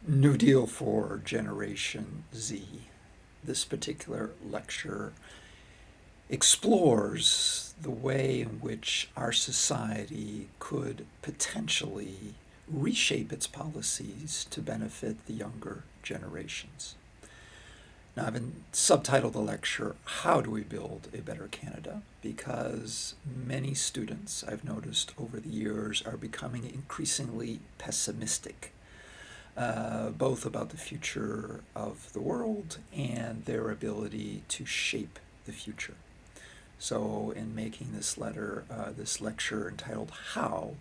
New Deal for Generation Z. This particular lecture explores the way in which our society could potentially reshape its policies to benefit the younger generations. Now, I've subtitled the lecture, How Do We Build a Better Canada? Because many students, I've noticed over the years, are becoming increasingly pessimistic, both about the future of the world and their ability to shape the future. So, in making this lecture entitled How,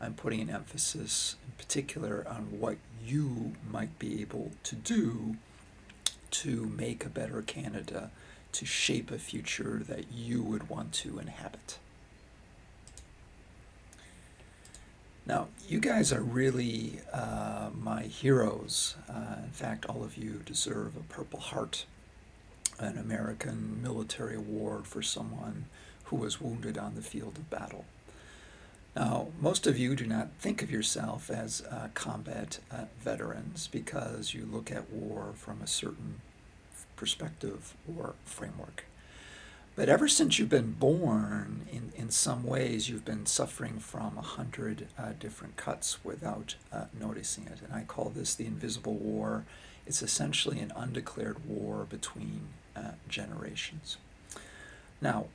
I'm putting an emphasis in particular on what you might be able to do to make a better Canada, to shape a future that you would want to inhabit. Now, you guys are really my heroes. In fact, all of you deserve a Purple Heart, an American military award for someone who was wounded on the field of battle. Now, most of you do not think of yourself as combat veterans because you look at war from a certain perspective or framework. But ever since you've been born, in some ways, you've been suffering from 100 different cuts without noticing it. And I call this the invisible war. It's essentially an undeclared war between generations. Now,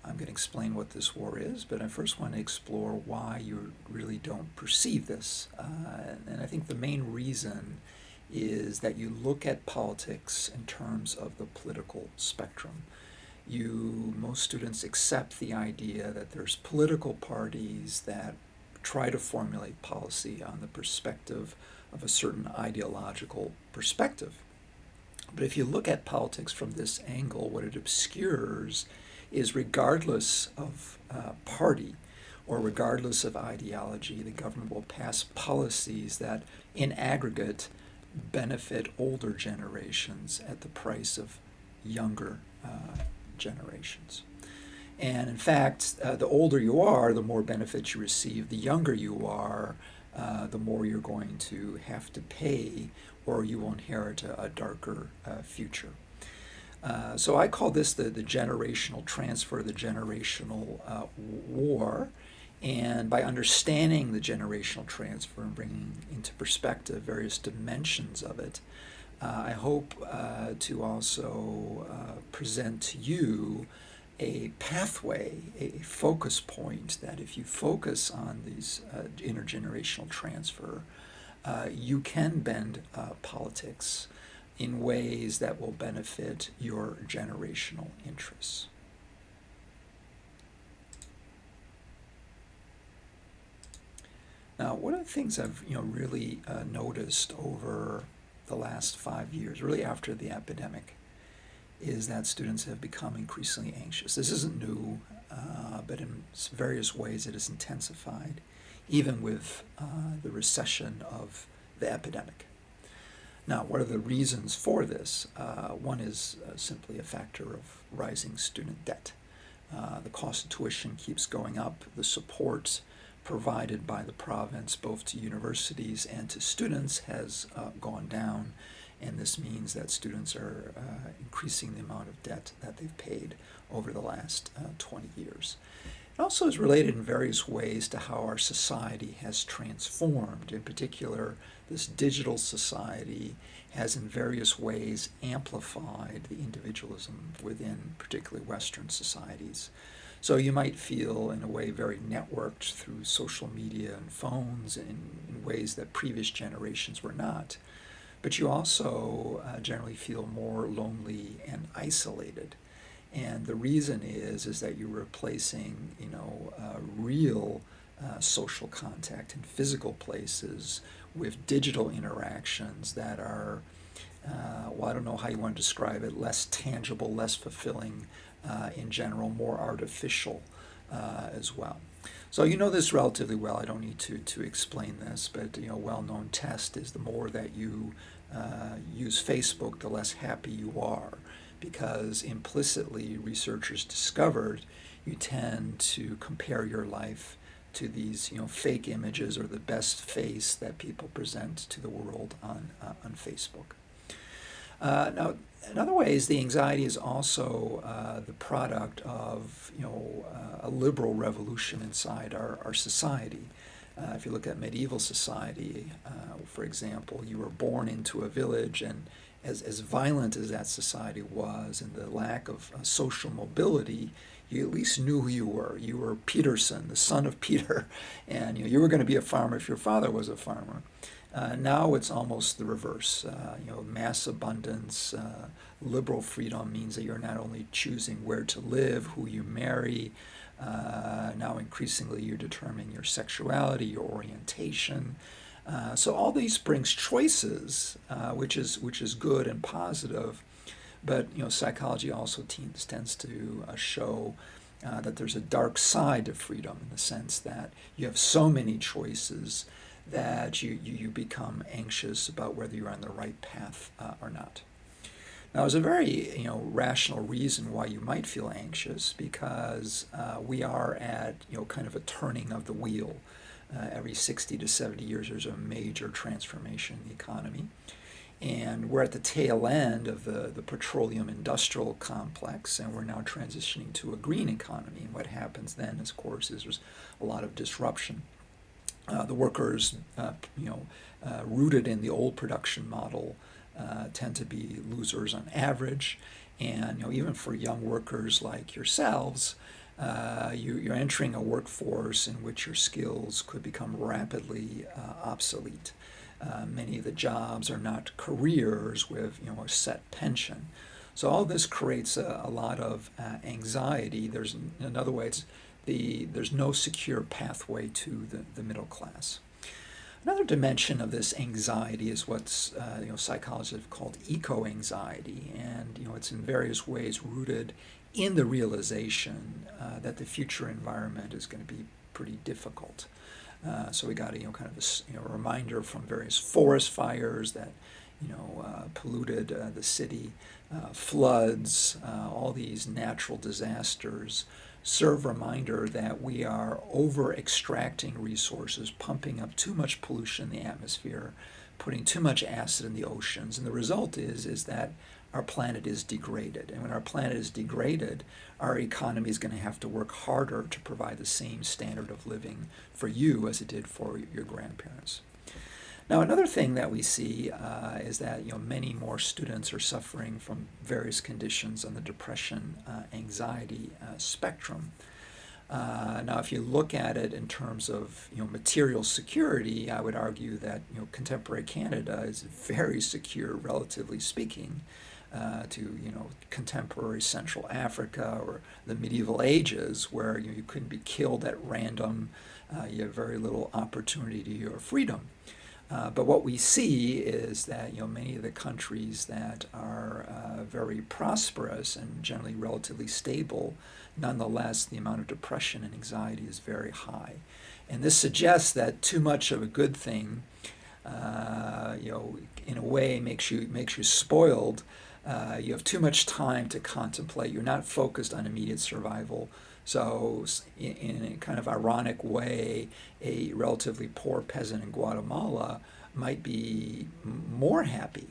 I'm going to explain what this war is, but I first want to explore why you really don't perceive this. And I think the main reason is that you look at politics in terms of the political spectrum. Most students accept the idea that there's political parties that try to formulate policy on the perspective of a certain ideological perspective. But if you look at politics from this angle, what it obscures is regardless of party or regardless of ideology, the government will pass policies that in aggregate benefit older generations at the price of younger generations. And in fact, the older you are, the more benefits you receive. The younger you are, the more you're going to have to pay, or you will inherit a darker future. So I call this the generational transfer, the generational war. And by understanding the generational transfer and bringing into perspective various dimensions of it, I hope to also present to you a pathway, a focus point that if you focus on these intergenerational transfer, you can bend politics in ways that will benefit your generational interests. Now, one of the things I've really noticed over the last 5 years, really after the epidemic, is that students have become increasingly anxious. This isn't new, but in various ways it has intensified, even with the recession of the epidemic. Now, what are the reasons for this? One is simply a factor of rising student debt. The cost of tuition keeps going up. The support provided by the province, both to universities and to students, has gone down. And this means that students are increasing the amount of debt that they've paid over the last 20 years. It also is related in various ways to how our society has transformed. In particular, this digital society has in various ways amplified the individualism within particularly Western societies. So you might feel in a way very networked through social media and phones in ways that previous generations were not. But you also generally feel more lonely and isolated. And the reason is that you're replacing, real social contact in physical places with digital interactions that are, I don't know how you want to describe it, less tangible, less fulfilling in general, more artificial as well. So you know this relatively well. I don't need to explain this, but a well-known test is the more that you use Facebook, the less happy you are, because implicitly researchers discovered you tend to compare your life to these fake images or the best face that people present to the world on Facebook. Now, in other ways, the anxiety is also the product of a liberal revolution inside our society. If you look at medieval society, for example, you were born into a village, and as violent as that society was, and the lack of social mobility, you at least knew who you were. You were Peterson, the son of Peter, and you were going to be a farmer if your father was a farmer. Now it's almost the reverse. Mass abundance, liberal freedom means that you're not only choosing where to live, who you marry. Now increasingly you're determining your sexuality, your orientation. So all these brings choices, which is good and positive. But psychology also tends to show that there's a dark side to freedom, in the sense that you have so many choices that you become anxious about whether you're on the right path or not. Now, there's a very rational reason why you might feel anxious, because we are at kind of a turning of the wheel. Every 60 to 70 years, there's a major transformation in the economy. And we're at the tail end of the petroleum industrial complex, and we're now transitioning to a green economy. And what happens then, of course, is there's a lot of disruption. The workers, rooted in the old production model, tend to be losers on average. And even for young workers like yourselves, you're entering a workforce in which your skills could become rapidly obsolete. Many of the jobs are not careers with a set pension. So all this creates a lot of anxiety. There's, in other words, there's no secure pathway to the middle class. Another dimension of this anxiety is what's psychologists have called eco-anxiety, and it's in various ways rooted in the realization that the future environment is going to be pretty difficult. So we got kind of a reminder from various forest fires that polluted the city, floods, all these natural disasters serve reminder that we are over extracting resources, pumping up too much pollution in the atmosphere, putting too much acid in the oceans, and the result is that our planet is degraded. And when our planet is degraded, our economy is going to have to work harder to provide the same standard of living for you as it did for your grandparents. Now, another thing that we see is that many more students are suffering from various conditions on the depression, anxiety spectrum. Now, if you look at it in terms of material security, I would argue that contemporary Canada is very secure, relatively speaking, to contemporary Central Africa or the medieval ages, where you couldn't be killed at random. You have very little opportunity to your freedom. But what we see is that many of the countries that are very prosperous and generally relatively stable, nonetheless, the amount of depression and anxiety is very high. And this suggests that too much of a good thing, in a way, makes you spoiled. You have too much time to contemplate. You're not focused on immediate survival. So in a kind of ironic way, a relatively poor peasant in Guatemala might be more happy,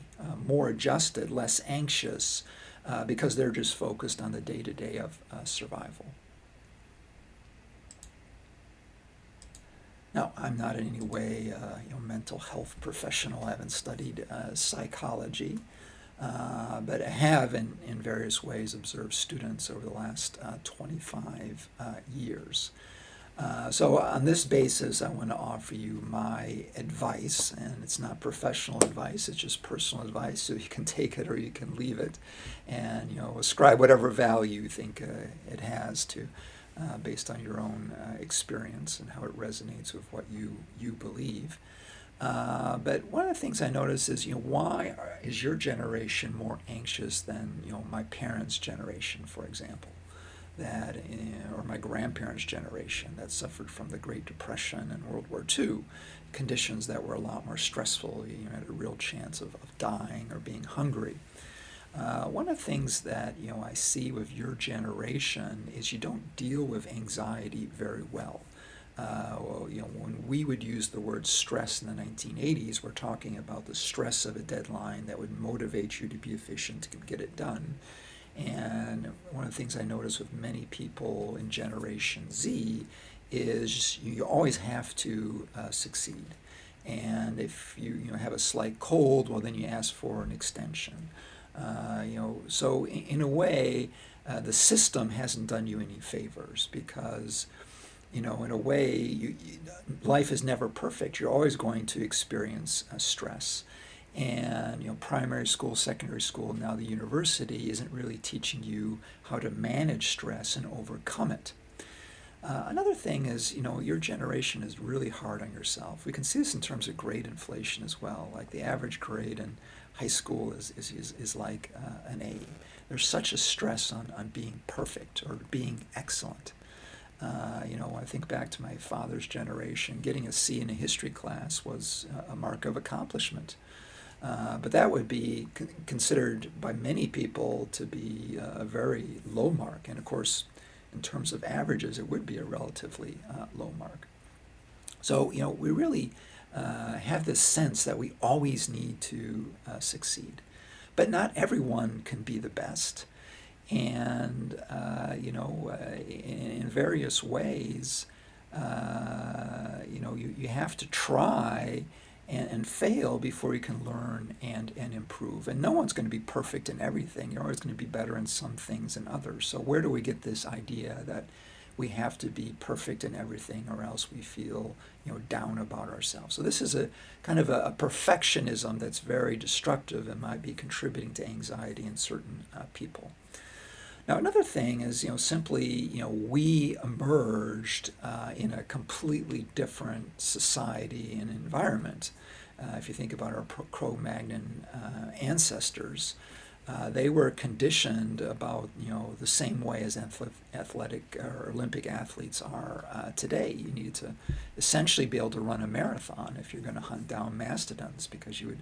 more adjusted, less anxious, because they're just focused on the day-to-day of survival. Now, I'm not in any way a mental health professional. I haven't studied psychology. But I have, in various ways, observed students over the last 25 years. So on this basis, I want to offer you my advice, and it's not professional advice, it's just personal advice, so you can take it or you can leave it, and ascribe whatever value you think it has to, based on your own experience and how it resonates with what you believe. But one of the things I notice is, why is your generation more anxious than, my parents' generation, for example, or my grandparents' generation that suffered from the Great Depression and World War II, conditions that were a lot more stressful. You had a real chance of dying or being hungry. One of the things that I see with your generation is you don't deal with anxiety very well. When we would use the word stress in the 1980s, we're talking about the stress of a deadline that would motivate you to be efficient to get it done. And one of the things I notice with many people in Generation Z is you always have to succeed. And if you have a slight cold, well, then you ask for an extension. So in a way, the system hasn't done you any favors because, in a way, life is never perfect. You're always going to experience stress. And primary school, secondary school, now the university isn't really teaching you how to manage stress and overcome it. Another thing is, your generation is really hard on yourself. We can see this in terms of grade inflation as well. Like the average grade in high school is like an A. There's such a stress on being perfect or being excellent. When I think back to my father's generation, getting a C in a history class was a mark of accomplishment. But that would be considered by many people to be a very low mark. And of course, in terms of averages, it would be a relatively low mark. So, we really have this sense that we always need to succeed. But not everyone can be the best. And, in various ways, you have to try and fail before you can learn and improve. And no one's going to be perfect in everything. You're always going to be better in some things than others. So where do we get this idea that we have to be perfect in everything or else we feel down about ourselves? So this is a kind of a perfectionism that's very destructive and might be contributing to anxiety in certain people. Now, another thing is, simply, we emerged in a completely different society and environment. If you think about our Cro-Magnon ancestors, they were conditioned about, the same way as athletic or Olympic athletes are today. You needed to essentially be able to run a marathon if you're going to hunt down mastodons, because you would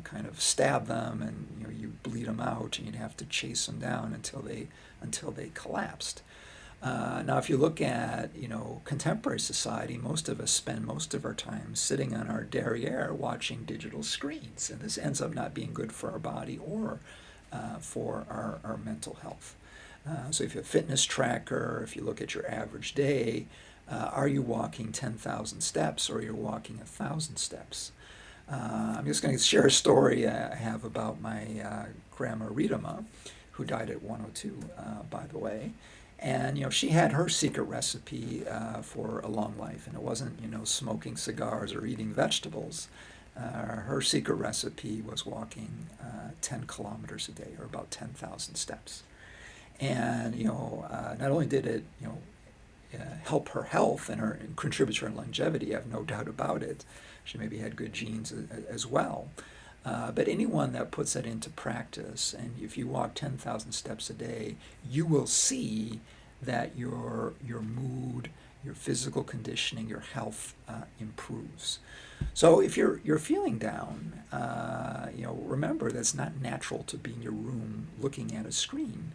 kind of stab them, and you bleed them out, and you'd have to chase them down until they collapsed. Now, if you look at contemporary society, most of us spend most of our time sitting on our derriere watching digital screens, and this ends up not being good for our body or for our mental health. So if you have a fitness tracker, if you look at your average day, are you walking 10,000 steps or you're walking 1,000 steps? I'm just going to share a story I have about my grandma Ritama, who died at 102, by the way. And, she had her secret recipe for a long life, and it wasn't, smoking cigars or eating vegetables. Her secret recipe was walking 10 kilometers a day, or about 10,000 steps. And, not only did it, help her health and contribute to her longevity, I have no doubt about it. She maybe had good genes as well. But anyone that puts that into practice, and if you walk 10,000 steps a day, you will see that your mood, your physical conditioning, your health improves. So if you're feeling down, remember that's not natural to be in your room looking at a screen.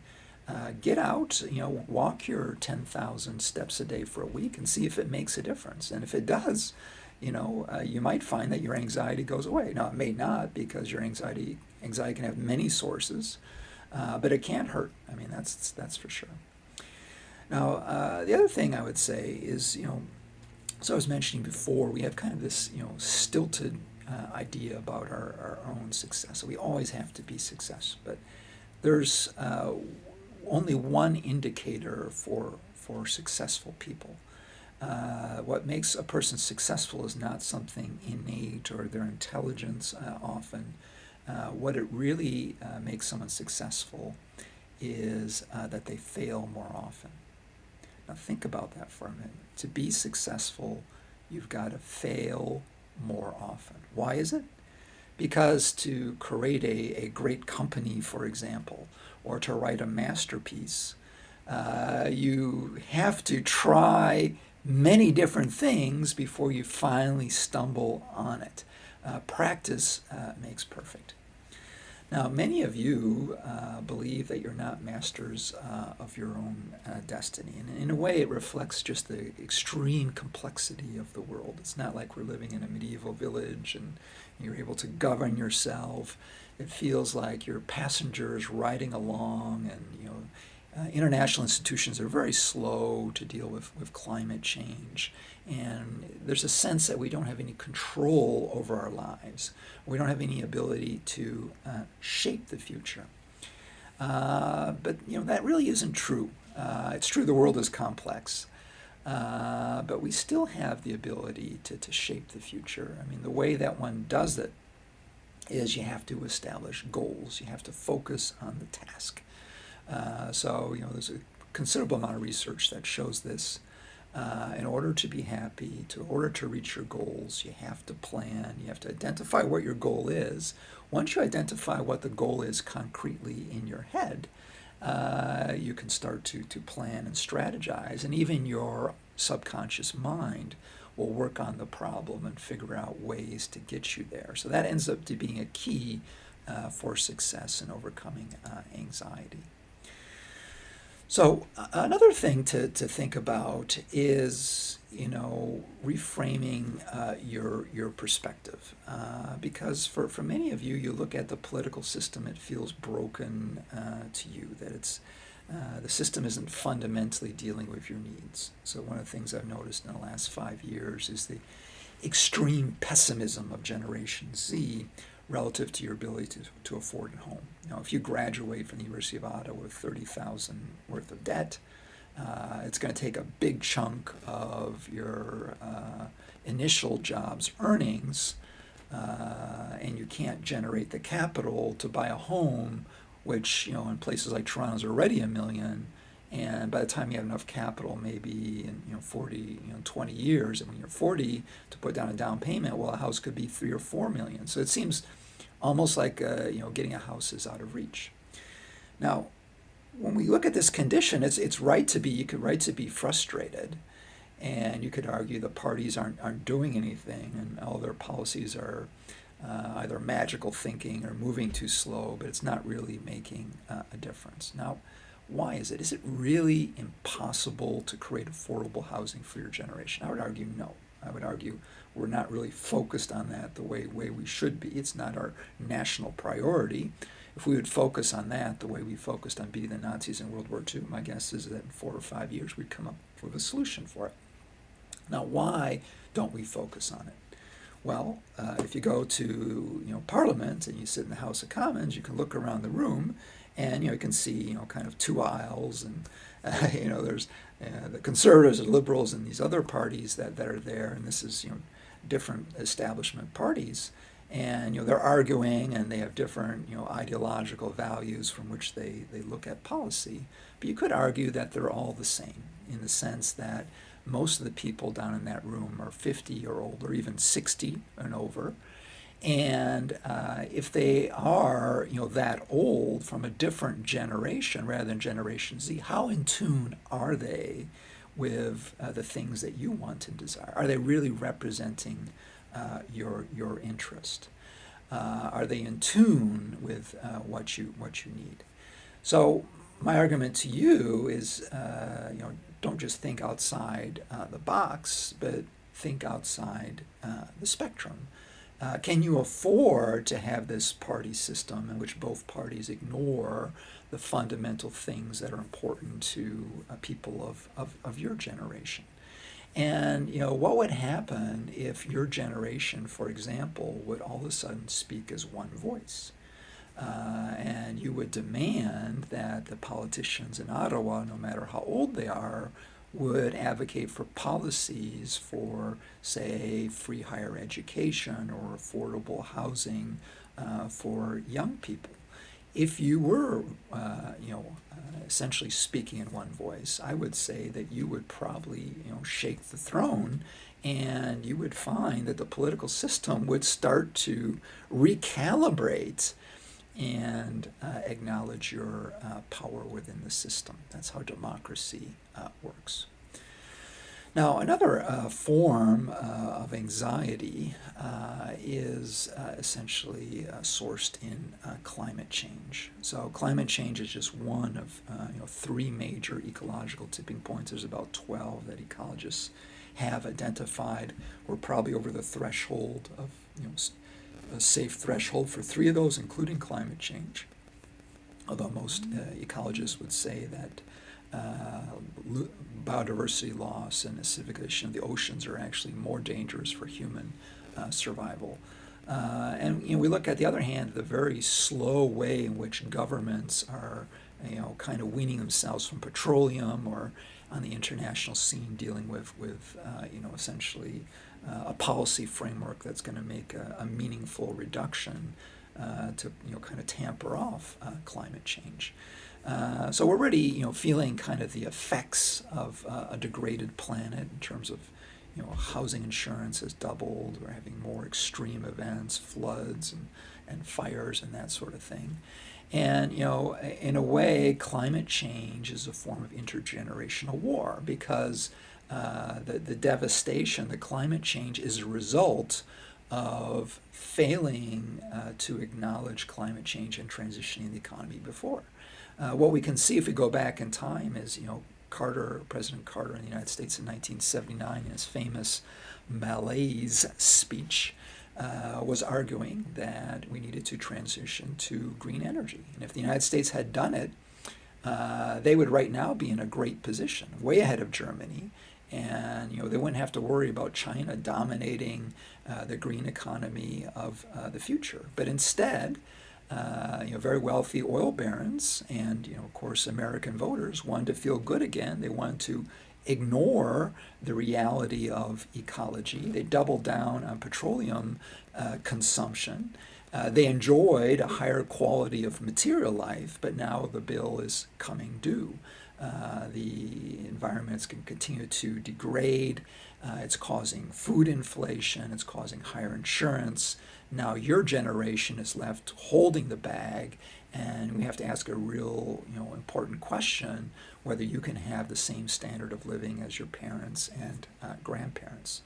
Get out, walk your 10,000 steps a day for a week and see if it makes a difference. And if it does, you might find that your anxiety goes away. Now, it may not, because your anxiety can have many sources, but it can't hurt. I mean, that's for sure. Now, the other thing I would say is, as I was mentioning before, we have kind of this, stilted idea about our own success. So we always have to be successful, but there's only one indicator for successful people. What makes a person successful is not something innate or their intelligence often. What it really makes someone successful is that they fail more often. Now think about that for a minute. To be successful, you've got to fail more often. Why is it? Because to create a great company, for example, or to write a masterpiece, you have to try many different things before you finally stumble on it. Practice makes perfect. Now, many of you believe that you're not masters of your own destiny. And in a way, it reflects just the extreme complexity of the world. It's not like we're living in a medieval village and you're able to govern yourself. It feels like you're passengers riding along, and international institutions are very slow to deal with climate change. And there's a sense that we don't have any control over our lives. We don't have any ability to shape the future. But that really isn't true. It's true the world is complex, but we still have the ability to shape the future. I mean, the way that one does it is you have to establish goals. You have to focus on the task. So there's a considerable amount of research that shows this. In order to be happy, in order to reach your goals, you have to plan. You have to identify what your goal is. Once you identify what the goal is concretely in your head, you can start to plan and strategize. And even your subconscious mind will work on the problem and figure out ways to get you there. So that ends up to being a key for success in overcoming anxiety. So another thing to think about is, reframing your perspective, because for many of you, you look at the political system, it feels broken to you, that the system isn't fundamentally dealing with your needs. So one of the things I've noticed in the last 5 years is the extreme pessimism of Generation Z relative to your ability to afford a home. If you graduate from the University of Ottawa with $30,000 worth of debt, it's going to take a big chunk of your initial job's earnings, and you can't generate the capital to buy a home, which in places like Toronto is already $1 million. And by the time you have enough capital, maybe in 20 years, and when you're 40, to put down a down payment, well, a house could be 3 or 4 million. So it seems almost like getting a house is out of reach. Now, when we look at this condition, it's right to be. You could right to be frustrated, and you could argue the parties aren't doing anything, and all their policies are either magical thinking or moving too slow, but it's not really making a difference. Now, why is it? Is it really impossible to create affordable housing for your generation? I would argue no. I would argue we're not really focused on that the way we should be. It's not our national priority. If we would focus on that the way we focused on beating the Nazis in World War II, my guess is that in 4 or 5 years we'd come up with a solution for it. Now, why don't we focus on it? Well, if you go to Parliament and you sit in the House of Commons, you can look around the room, and you can see kind of 2 aisles, and there's the Conservatives and Liberals and these other parties that are there, and this is different establishment parties, and they're arguing, and they have different ideological values from which they look at policy. But you could argue that they're all the same, in the sense that most of the people down in that room are 50 or older, even 60 and over. And if they are, that old, from a different generation rather than Generation Z, how in tune are they with the things that you want and desire? Are they really representing your interest? Are they in tune with what you need? So my argument to you is, don't just think outside the box, but think outside the spectrum. Can you afford to have this party system in which both parties ignore the fundamental things that are important to people of your generation? And what would happen if your generation, for example, would all of a sudden speak as one voice? And you would demand that the politicians in Ottawa, no matter how old they are, would advocate for policies for, say, free higher education or affordable housing for young people. If you were, essentially speaking in one voice, I would say that you would probably, shake the throne, and you would find that the political system would start to recalibrate and acknowledge your power within the system. That's how democracy works. Now, another form of anxiety is essentially sourced in climate change. So, climate change is just one of three major ecological tipping points. There's about 12 that ecologists have identified. We're probably over the threshold of a safe threshold for three of those, including climate change. Although most ecologists would say that biodiversity loss and acidification of the oceans are actually more dangerous for human survival. And we look at the other hand, the very slow way in which governments are, kind of weaning themselves from petroleum, or on the international scene dealing with essentially a policy framework that's going to make a meaningful reduction to kind of tamper off climate change. So we're already feeling kind of the effects of a degraded planet in terms of housing insurance has doubled. We're having more extreme events, floods and fires and that sort of thing. And in a way, climate change is a form of intergenerational war, because the devastation, the climate change, is a result of failing to acknowledge climate change and transitioning the economy before. What we can see if we go back in time is, President Carter in the United States in 1979, in his famous malaise speech, was arguing that we needed to transition to green energy. And if the United States had done it, they would right now be in a great position, way ahead of Germany. And they wouldn't have to worry about China dominating the green economy of the future. But instead, very wealthy oil barons and, of course, American voters wanted to feel good again. They wanted to ignore the reality of ecology. They doubled down on petroleum consumption. They enjoyed a higher quality of material life, but now the bill is coming due. The environments can continue to degrade. It's causing food inflation. It's causing higher insurance. Now your generation is left holding the bag, and we have to ask a real, important question whether you can have the same standard of living as your parents and grandparents.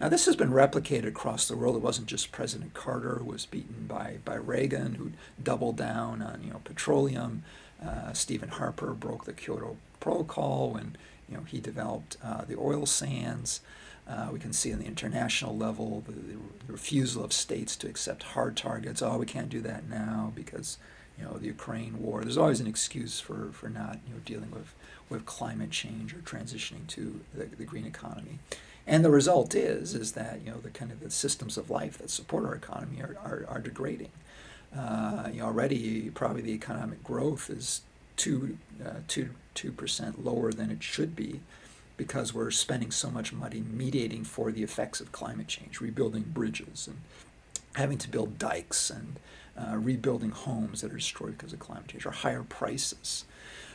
Now, this has been replicated across the world. It wasn't just President Carter who was beaten by Reagan, who doubled down on petroleum. Stephen Harper broke the Kyoto Protocol when he developed the oil sands. We can see on the international level the refusal of states to accept hard targets. Oh, we can't do that now because the Ukraine war. There's always an excuse for not dealing with climate change or transitioning to the green economy. And the result is that the kind of the systems of life that support our economy are degrading. Already probably the economic growth is 2% lower than it should be, because we're spending so much money mediating for the effects of climate change, rebuilding bridges and having to build dikes and rebuilding homes that are destroyed because of climate change, or higher prices.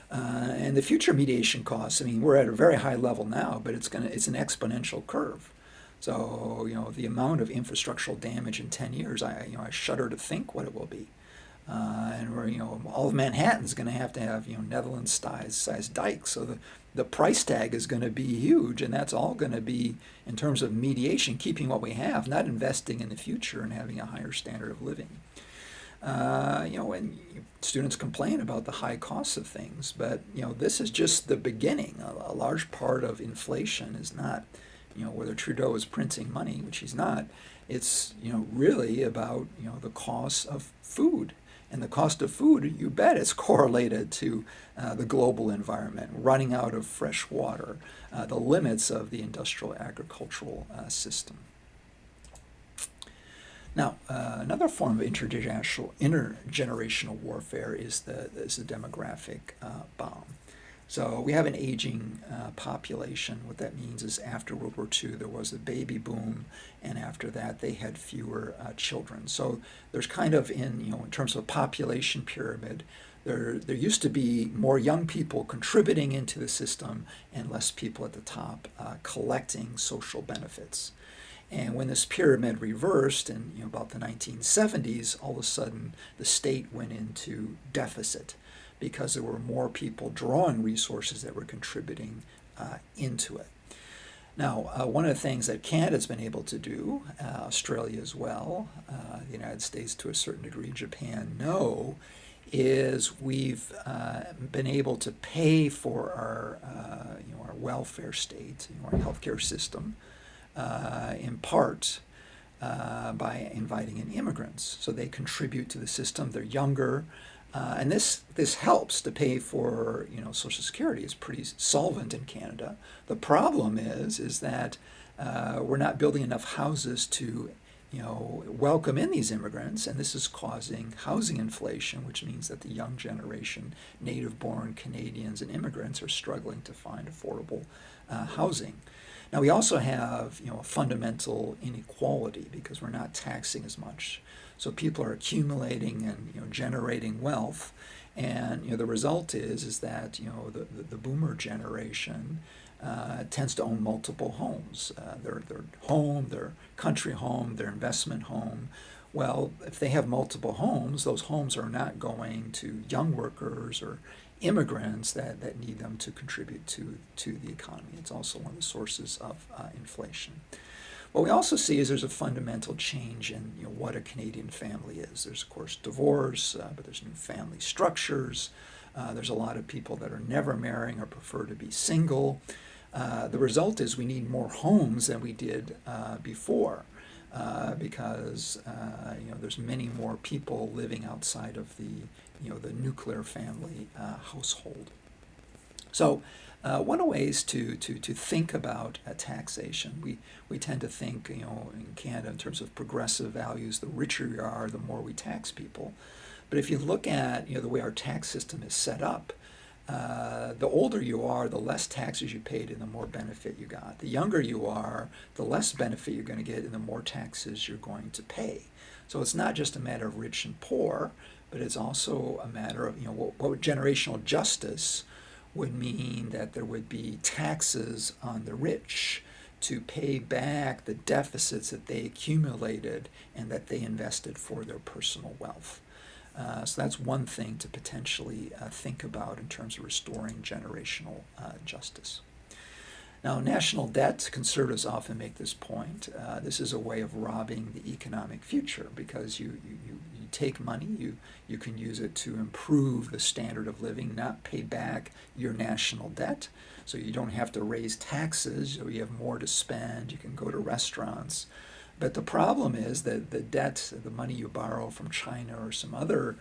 And the future mediation costs, we're at a very high level now, but it's an exponential curve. So, the amount of infrastructural damage in 10 years, I shudder to think what it will be. And we're, all of Manhattan's going to have Netherlands-sized dikes. So the price tag is going to be huge, and that's all going to be, in terms of mediation, keeping what we have, not investing in the future and having a higher standard of living. And students complain about the high costs of things, but this is just the beginning. A large part of inflation is not, whether Trudeau is printing money, which he's not. It's really about the cost of food. And the cost of food, you bet, is correlated to the global environment, running out of fresh water, the limits of the industrial agricultural system. Now, another form of intergenerational warfare is the demographic bomb. So we have an aging population. What that means is after World War II, there was a baby boom, and after that, they had fewer children. So there's kind of, in terms of a population pyramid, there used to be more young people contributing into the system and less people at the top collecting social benefits. And when this pyramid reversed in about the 1970s, all of a sudden the state went into deficit because there were more people drawing resources that were contributing into it. Now, one of the things that Canada's been able to do, Australia as well, the United States to a certain degree, Japan, no, is we've been able to pay for our, our welfare state, our healthcare system, in part by inviting in immigrants. So they contribute to the system. They're younger, and this helps to pay for Social Security. Is pretty solvent in Canada. The problem is that we're not building enough houses to welcome in these immigrants, and this is causing housing inflation, which means that the young generation, native-born Canadians and immigrants, are struggling to find affordable housing. Now we also have a fundamental inequality because we're not taxing as much. So people are accumulating and generating wealth, and the result is that the boomer generation tends to own multiple homes. Their home, their country home, their investment home. Well, if they have multiple homes, those homes are not going to young workers or immigrants that need them to contribute to the economy. It's also one of the sources of inflation. What we also see is there's a fundamental change in what a Canadian family is. There's, of course, divorce, but there's new family structures. There's a lot of people that are never marrying or prefer to be single. The result is we need more homes than we did before because there's many more people living outside of the nuclear family household. So one of the ways to think about taxation, we tend to think in Canada in terms of progressive values. The richer you are, the more we tax people. But if you look at the way our tax system is set up, the older you are, the less taxes you paid and the more benefit you got. The younger you are, the less benefit you're going to get and the more taxes you're going to pay. So it's not just a matter of rich and poor, but it's also a matter of what generational justice would mean that there would be taxes on the rich to pay back the deficits that they accumulated and that they invested for their personal wealth. So that's one thing to potentially think about in terms of restoring generational justice. Now, national debt, conservatives often make this point. This is a way of robbing the economic future because you take money, you can use it to improve the standard of living, not pay back your national debt. So you don't have to raise taxes, so you have more to spend, you can go to restaurants. But the problem is that the debt, the money you borrow from China or some other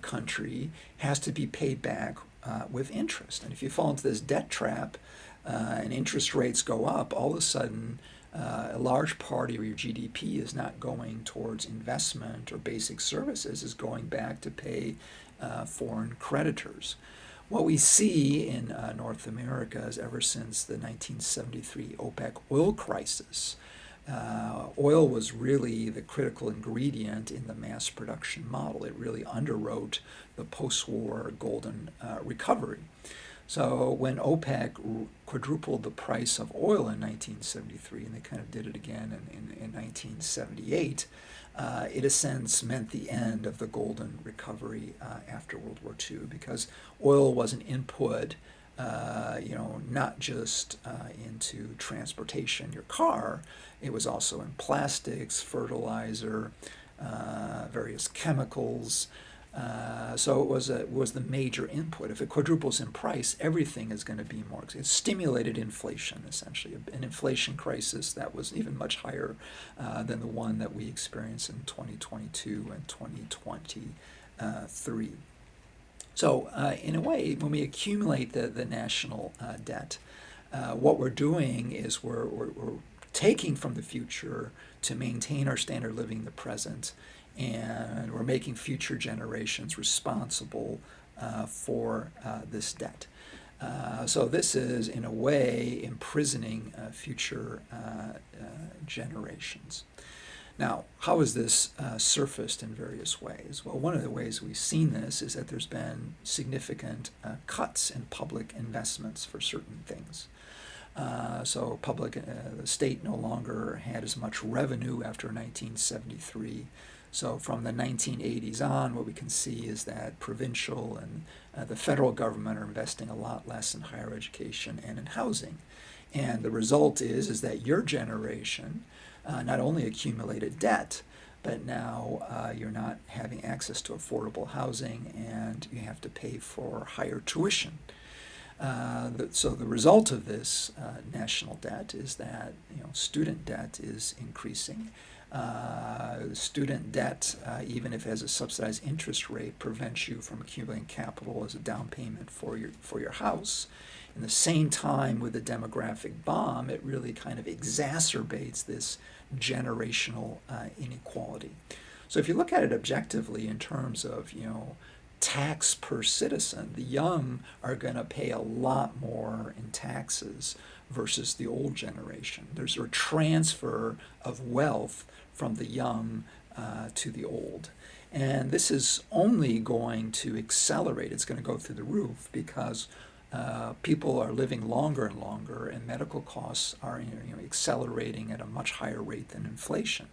country, has to be paid back with interest. And if you fall into this debt trap and interest rates go up, all of a sudden a large part of your GDP is not going towards investment or basic services, is going back to pay foreign creditors. What we see in North America is ever since the 1973 OPEC oil crisis, oil was really the critical ingredient in the mass production model. It really underwrote the post-war golden recovery. So when OPEC quadrupled the price of oil in 1973, and they kind of did it again in 1978, it in a sense meant the end of the golden recovery after World War II, because oil was an input not just into transportation, your car, it was also in plastics, fertilizer, various chemicals. So it was the major input. If it quadruples in price, everything is going to be more. It stimulated inflation, essentially, an inflation crisis that was even much higher than the one that we experienced in 2022 and 2023. So in a way, when we accumulate the national debt, what we're doing is we're taking from the future to maintain our standard of living in the present, and we're making future generations responsible for this debt. So this is, in a way, imprisoning future generations. Now, how has this surfaced in various ways? Well, one of the ways we've seen this is that there's been significant cuts in public investments for certain things. So the state no longer had as much revenue after 1973. So from the 1980s on, what we can see is that provincial and the federal government are investing a lot less in higher education and in housing. And the result is that your generation not only accumulated debt, but now you're not having access to affordable housing and you have to pay for higher tuition. So the result of this national debt is that student debt is increasing. Student debt, even if it has a subsidized interest rate, prevents you from accumulating capital as a down payment for your house. In the same time, with the demographic bomb, it really kind of exacerbates this generational inequality. So if you look at it objectively in terms of tax per citizen, the young are going to pay a lot more in taxes versus the old generation. There's a transfer of wealth from the young to the old. And this is only going to accelerate. It's going to go through the roof because people are living longer and longer, and medical costs are accelerating at a much higher rate than inflation.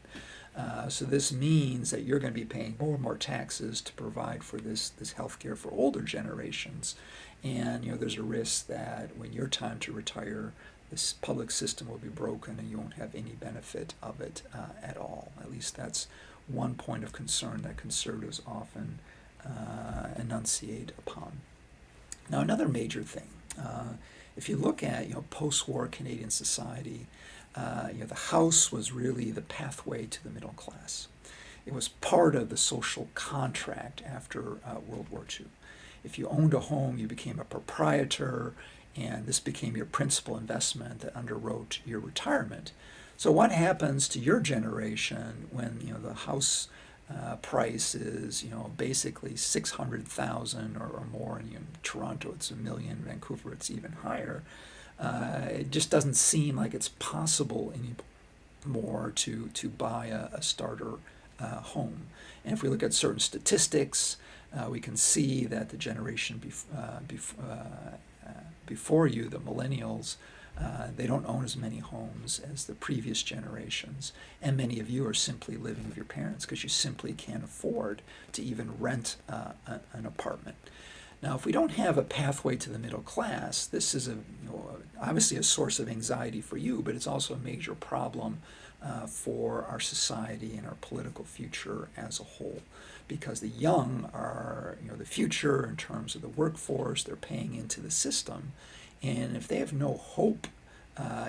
So this means that you're going to be paying more and more taxes to provide for this health care for older generations. And there's a risk that when your time to retire, this public system will be broken and you won't have any benefit of it at all. At least that's one point of concern that conservatives often enunciate upon. Now, another major thing, if you look at post-war Canadian society, the house was really the pathway to the middle class. It was part of the social contract after World War II. If you owned a home, you became a proprietor, and this became your principal investment that underwrote your retirement. So what happens to your generation when the house price is basically 600,000 or more? In Toronto it's $1 million, Vancouver it's even higher. It just doesn't seem like it's possible anymore to buy a starter home. And if we look at certain statistics, we can see that the generation before you, the millennials, they don't own as many homes as the previous generations. And many of you are simply living with your parents because you simply can't afford to even rent an apartment. Now, if we don't have a pathway to the middle class, this is obviously a source of anxiety for you, but it's also a major problem for our society and our political future as a whole, because the young are the future in terms of the workforce. They're paying into the system, and if they have no hope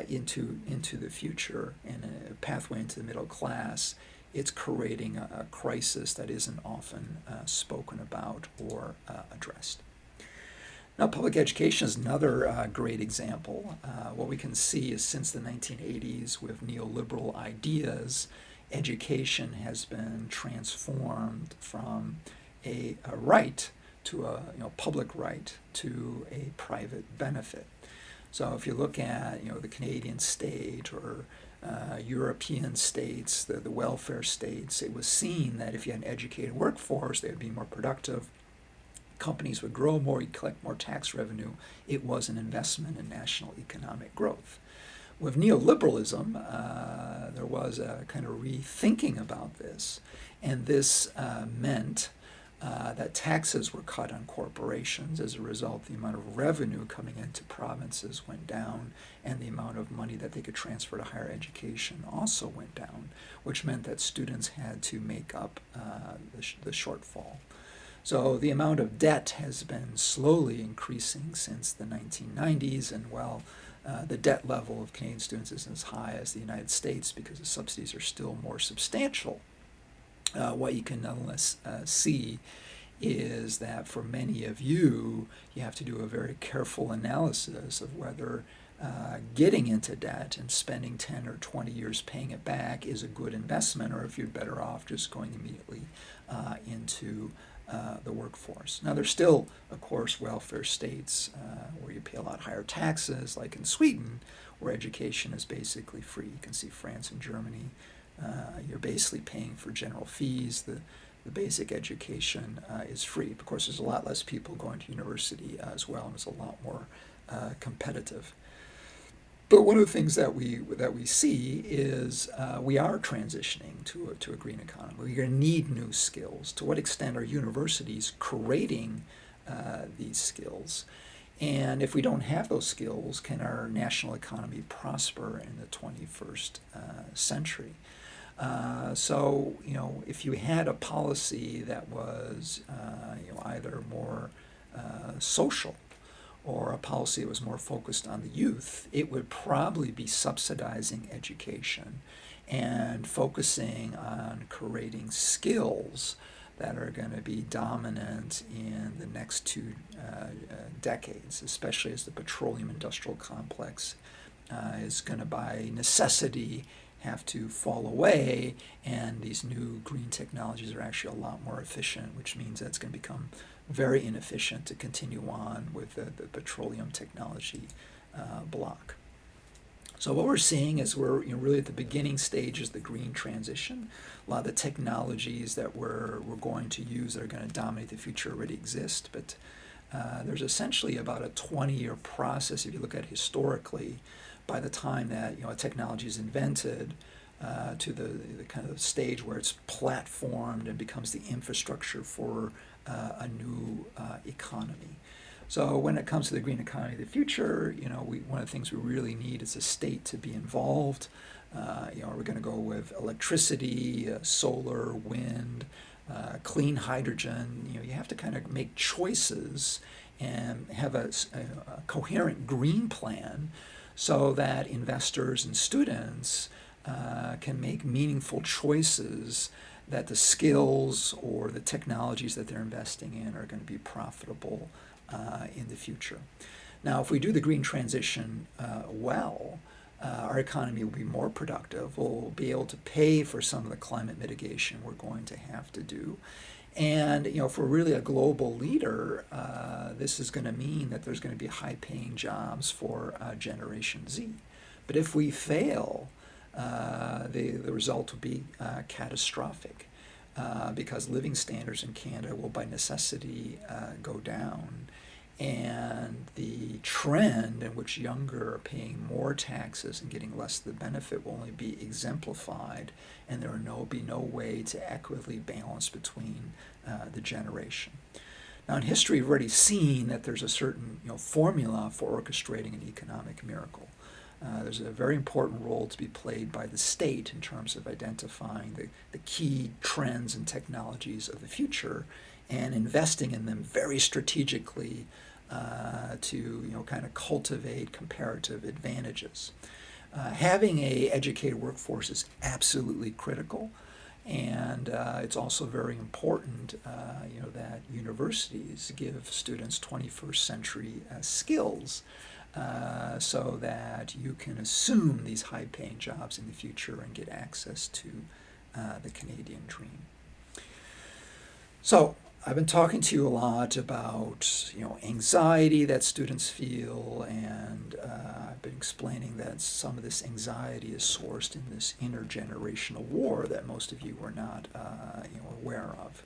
into the future and a pathway into the middle class, it's creating a crisis that isn't often spoken about or addressed. Now, public education is another great example. What we can see is since the 1980s, with neoliberal ideas, education has been transformed from a right to a public right to a private benefit. So if you look at the Canadian state or European states, the welfare states, it was seen that if you had an educated workforce, they would be more productive. Companies would grow more, you'd collect more tax revenue. It was an investment in national economic growth. With neoliberalism, there was a kind of rethinking about this, and this meant that taxes were cut on corporations. As a result, the amount of revenue coming into provinces went down, and the amount of money that they could transfer to higher education also went down, which meant that students had to make up the shortfall. So the amount of debt has been slowly increasing since the 1990s, and while the debt level of Canadian students isn't as high as the United States because the subsidies are still more substantial, what you can nonetheless see is that for many of you, you have to do a very careful analysis of whether getting into debt and spending 10 or 20 years paying it back is a good investment, or if you're better off just going immediately into the workforce. Now, there's still, of course, welfare states where you pay a lot higher taxes, like in Sweden, where education is basically free. You can see France and Germany. You're basically paying for general fees. The basic education is free. Of course, there's a lot less people going to university as well, and it's a lot more competitive. But one of the things that we see is we are transitioning to a green economy. We're going to need new skills. To what extent are universities creating these skills? And if we don't have those skills, can our national economy prosper in the 21st century? So, if you had a policy that was, either more social or a policy that was more focused on the youth, it would probably be subsidizing education and focusing on creating skills that are going to be dominant in the next two decades, especially as the petroleum industrial complex is going to, by necessity, have to fall away, and these new green technologies are actually a lot more efficient, which means that it's going to become very inefficient to continue on with the petroleum technology block. So what we're seeing is we're really at the beginning stages of the green transition. A lot of the technologies that we're going to use that are going to dominate the future already exist, but there's essentially about a 20-year process, if you look at it historically, by the time that a technology is invented to the kind of stage where it's platformed and becomes the infrastructure for a new economy. So when it comes to the green economy of the future, one of the things we really need is the state to be involved. We're going to go with electricity, solar, wind, clean hydrogen. You have to kind of make choices and have a coherent green plan so that investors and students can make meaningful choices that the skills or the technologies that they're investing in are going to be profitable in the future. Now, if we do the green transition well, our economy will be more productive. We'll be able to pay for some of the climate mitigation we're going to have to do. And if we're really a global leader, this is going to mean that there's going to be high-paying jobs for Generation Z. But if we fail, the result will be catastrophic because living standards in Canada will, by necessity, go down. And the trend in which younger are paying more taxes and getting less of the benefit will only be exemplified, and there will be no way to equitably balance between the generation. Now, in history, we've already seen that there's a certain formula for orchestrating an economic miracle. There's a very important role to be played by the state in terms of identifying the key trends and technologies of the future and investing in them very strategically to kind of cultivate comparative advantages. Having an educated workforce is absolutely critical, and it's also very important that universities give students 21st century skills so that you can assume these high-paying jobs in the future and get access to the Canadian dream. So I've been talking to you a lot about anxiety that students feel, and I've been explaining that some of this anxiety is sourced in this intergenerational war that most of you are not aware of.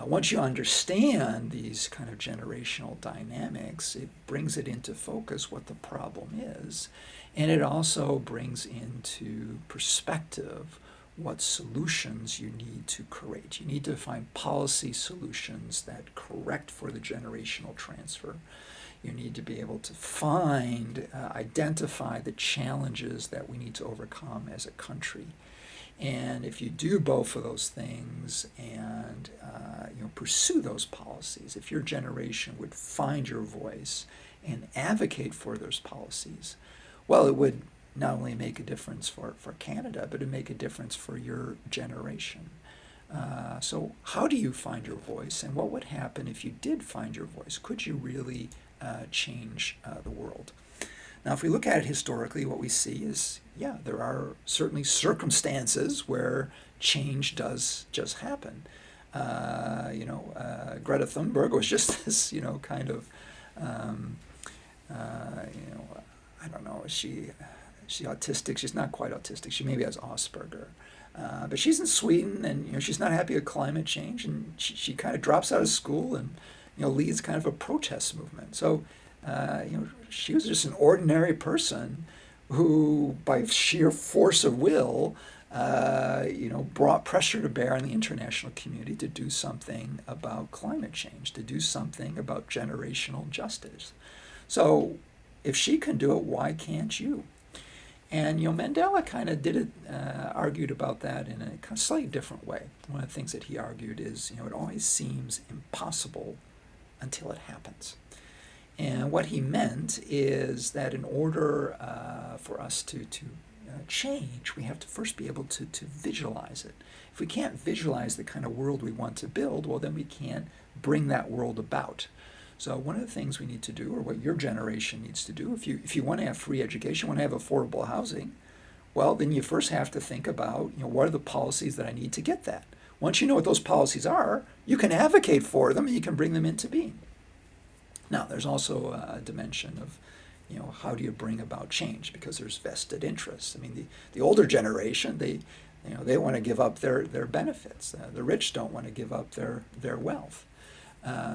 Once you understand these kind of generational dynamics, it brings it into focus what the problem is, and it also brings into perspective what solutions you need to create. You need to find policy solutions that correct for the generational transfer. You need to be able to identify the challenges that we need to overcome as a country. And if you do both of those things and pursue those policies, if your generation would find your voice and advocate for those policies, well, it would not only make a difference for Canada, but it would make a difference for your generation. So how do you find your voice, and what would happen if you did find your voice? Could you really change the world? Now, if we look at it historically, what we see is, there are certainly circumstances where change does just happen. Greta Thunberg was just this, kind of, I don't know, is she autistic? She's not quite autistic. She maybe has Asperger. But she's in Sweden, and she's not happy with climate change, and she kind of drops out of school and leads kind of a protest movement. So she was just an ordinary person who, by sheer force of will, brought pressure to bear on the international community to do something about climate change, to do something about generational justice. So if she can do it, why can't you? And Mandela kind of did it, argued about that in a kind of slightly different way. One of the things that he argued is, it always seems impossible until it happens. And what he meant is that in order for us to change, we have to first be able to visualize it. If we can't visualize the kind of world we want to build, well, then we can't bring that world about. So one of the things we need to do, or what your generation needs to do, if you want to have free education, want to have affordable housing, well, then you first have to think about, what are the policies that I need to get that? Once you know what those policies are, you can advocate for them and you can bring them into being. Now, there's also a dimension of, how do you bring about change? Because there's vested interests. I mean, the older generation, they want to give up their benefits. The rich don't want to give up their wealth.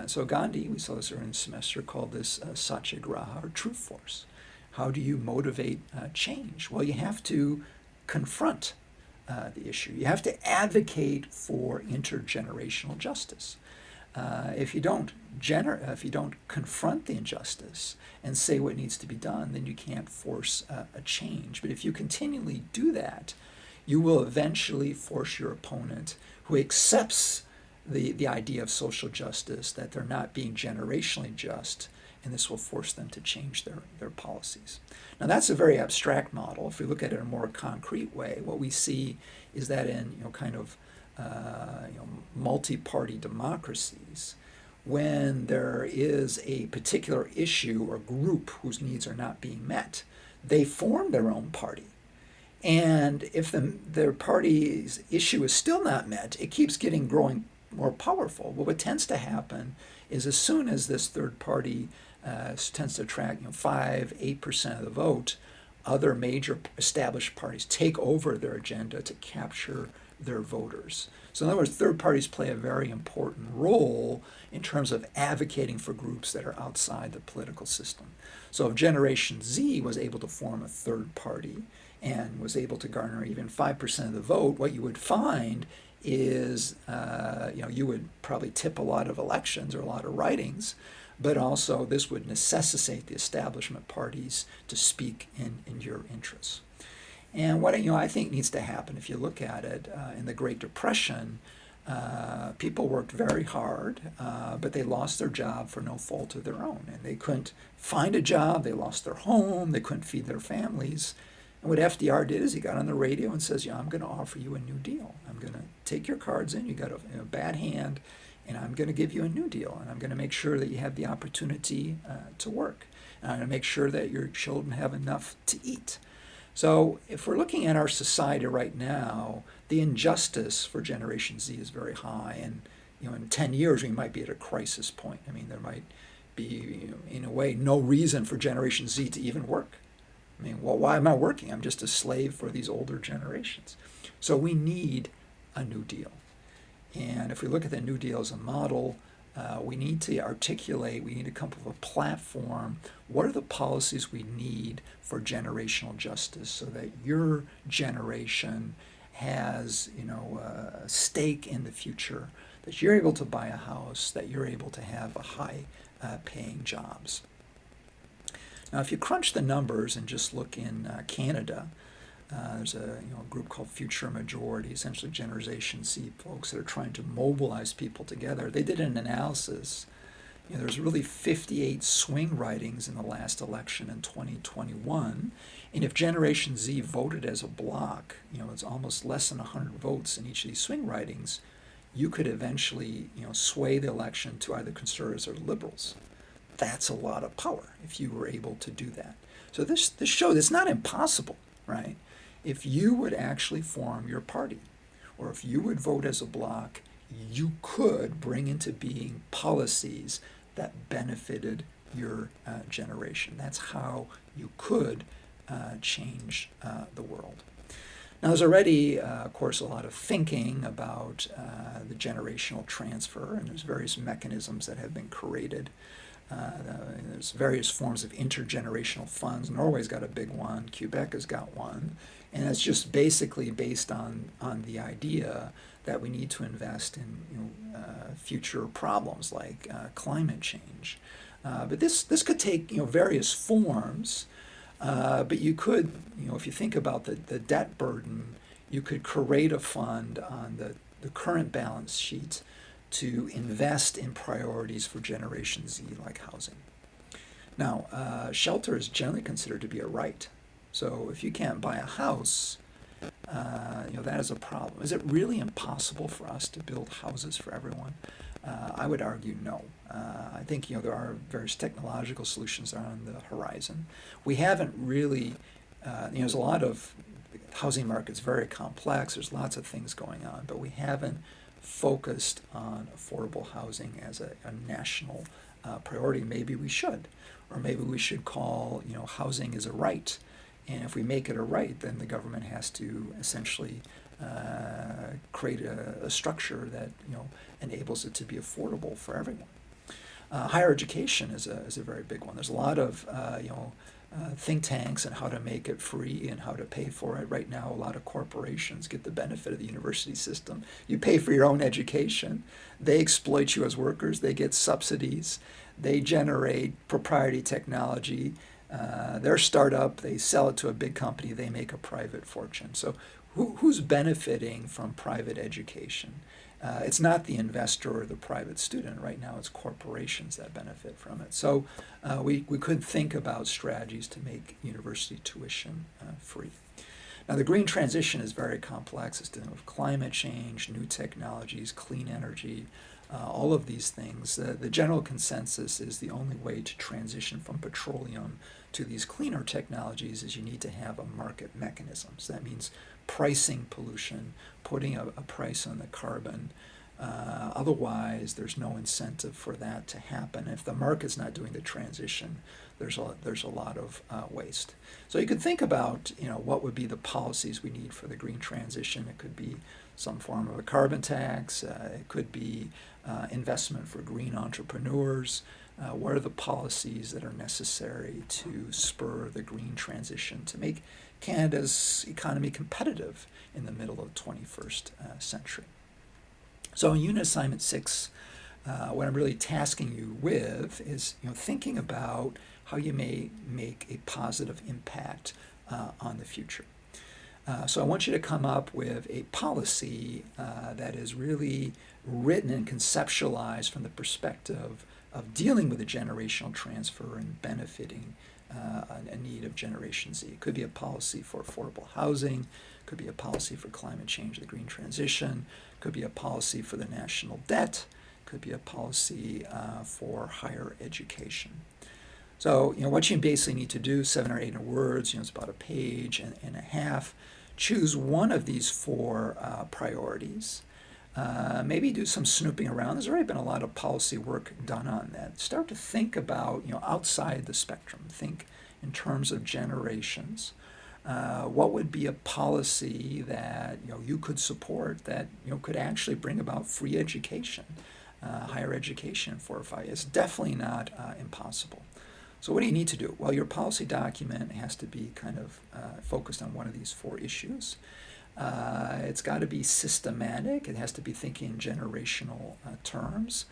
So Gandhi, we saw this earlier in the semester, called this satyagraha, or truth force. How do you motivate change? Well, you have to confront the issue. You have to advocate for intergenerational justice. If you don't confront the injustice and say what needs to be done, then you can't force a change. But if you continually do that, you will eventually force your opponent, who accepts the idea of social justice, that they're not being generationally just, and this will force them to change their policies. Now, that's a very abstract model. If we look at it in a more concrete way, what we see is that in multi-party democracies, when there is a particular issue or group whose needs are not being met, they form their own party. And if their party's issue is still not met, it keeps growing more powerful. Well, what tends to happen is, as soon as this third party tends to attract 5-8% of the vote, other major established parties take over their agenda to capture their voters. So in other words, third parties play a very important role in terms of advocating for groups that are outside the political system. So if Generation Z was able to form a third party and was able to garner even 5% of the vote, what you would find is, you would probably tip a lot of elections or a lot of ridings, but also this would necessitate the establishment parties to speak in your interests. And what I think needs to happen, if you look at it, in the Great Depression, people worked very hard, but they lost their job for no fault of their own. And they couldn't find a job, they lost their home, they couldn't feed their families. And what FDR did is he got on the radio and says, I'm going to offer you a new deal. I'm going to take your cards in, you got a bad hand, and I'm going to give you a new deal. And I'm going to make sure that you have the opportunity to work. And I'm going to make sure that your children have enough to eat. So if we're looking at our society right now, the injustice for Generation Z is very high. And in 10 years, we might be at a crisis point. I mean, there might be, in a way, no reason for Generation Z to even work. I mean, well, why am I working? I'm just a slave for these older generations. So we need a New Deal. And if we look at the New Deal as a model, we need to articulate, we need to come up with a platform. What are the policies we need for generational justice so that your generation has, a stake in the future, that you're able to buy a house, that you're able to have a high paying jobs. Now, if you crunch the numbers and just look in Canada, there's a group called Future Majority, essentially Generation Z folks that are trying to mobilize people together. They did an analysis. There's really 58 swing ridings in the last election in 2021. And if Generation Z voted as a block, it's almost less than 100 votes in each of these swing ridings, you could eventually sway the election to either conservatives or liberals. That's a lot of power if you were able to do that. So this shows it's not impossible, right? If you would actually form your party, or if you would vote as a bloc, you could bring into being policies that benefited your generation. That's how you could change the world. Now, there's already, of course, a lot of thinking about the generational transfer, and there's various mechanisms that have been created. There's various forms of intergenerational funds. Norway's got a big one. Quebec has got one. And it's just basically based on the idea that we need to invest in future problems like climate change, But this could take various forms. But you could, if you think about the debt burden, you could create a fund on the current balance sheet to invest in priorities for Generation Z, like housing. Now, shelter is generally considered to be a right. So if you can't buy a house, that is a problem. Is it really impossible for us to build houses for everyone? I would argue no. I think there are various technological solutions that are on the horizon. We haven't really. There's a lot of housing market's very complex. There's lots of things going on, but we haven't focused on affordable housing as a national priority. Maybe we should, or maybe we should call housing as a right. And if we make it a right, then the government has to essentially create a structure that enables it to be affordable for everyone. Higher education is a very big one. There's a lot of think tanks on how to make it free and how to pay for it. Right now, a lot of corporations get the benefit of the university system. You pay for your own education. They exploit you as workers. They get subsidies. They generate proprietary technology. Their startup, they sell it to a big company. They make a private fortune. So who's benefiting from private education? It's not the investor or the private student. Right now, it's corporations that benefit from it. So we could think about strategies to make university tuition free. Now, the green transition is very complex. It's dealing with climate change, new technologies, clean energy, all of these things. The general consensus is the only way to transition from petroleum to these cleaner technologies is you need to have a market mechanism. So that means pricing pollution, putting a price on the carbon. Otherwise, there's no incentive for that to happen. If the market's not doing the transition, there's a lot of waste. So you could think about what would be the policies we need for the green transition. It could be some form of a carbon tax. It could be investment for green entrepreneurs. What are the policies that are necessary to spur the green transition to make Canada's economy competitive in the middle of the 21st century? So in Unit Assignment 6, what I'm really tasking you with is thinking about how you may make a positive impact on the future. So I want you to come up with a policy that is really written and conceptualized from the perspective of dealing with a generational transfer and benefiting a need of Generation Z. It could be a policy for affordable housing, could be a policy for climate change, the green transition, could be a policy for the national debt, could be a policy for higher education. So, what you basically need to do, 7 or 8 words, it's about a page and a half. Choose one of these 4 priorities. Maybe do some snooping around. There's already been a lot of policy work done on that. Start to think about, outside the spectrum. Think in terms of generations. What would be a policy that you could support that could actually bring about free education, higher education in 4 or 5 years? It's definitely not impossible. So what do you need to do? Well, your policy document has to be kind of focused on one of these 4 issues. It's got to be systematic. It has to be thinking in generational terms.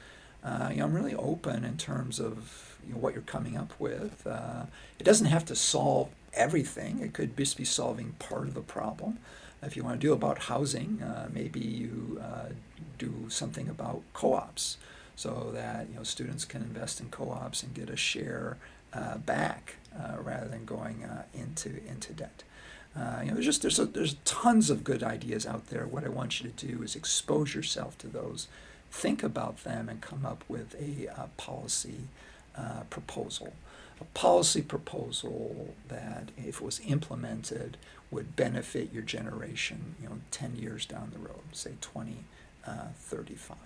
I'm really open in terms of what you're coming up with. It doesn't have to solve everything. It could just be solving part of the problem. If you want to do about housing, maybe you do something about co-ops so that students can invest in co-ops and get a share back rather than going into debt. There's tons of good ideas out there. What I want you to do is expose yourself to those, think about them, and come up with a policy proposal. A policy proposal that, if it was implemented, would benefit your generation, 10 years down the road, say 2035.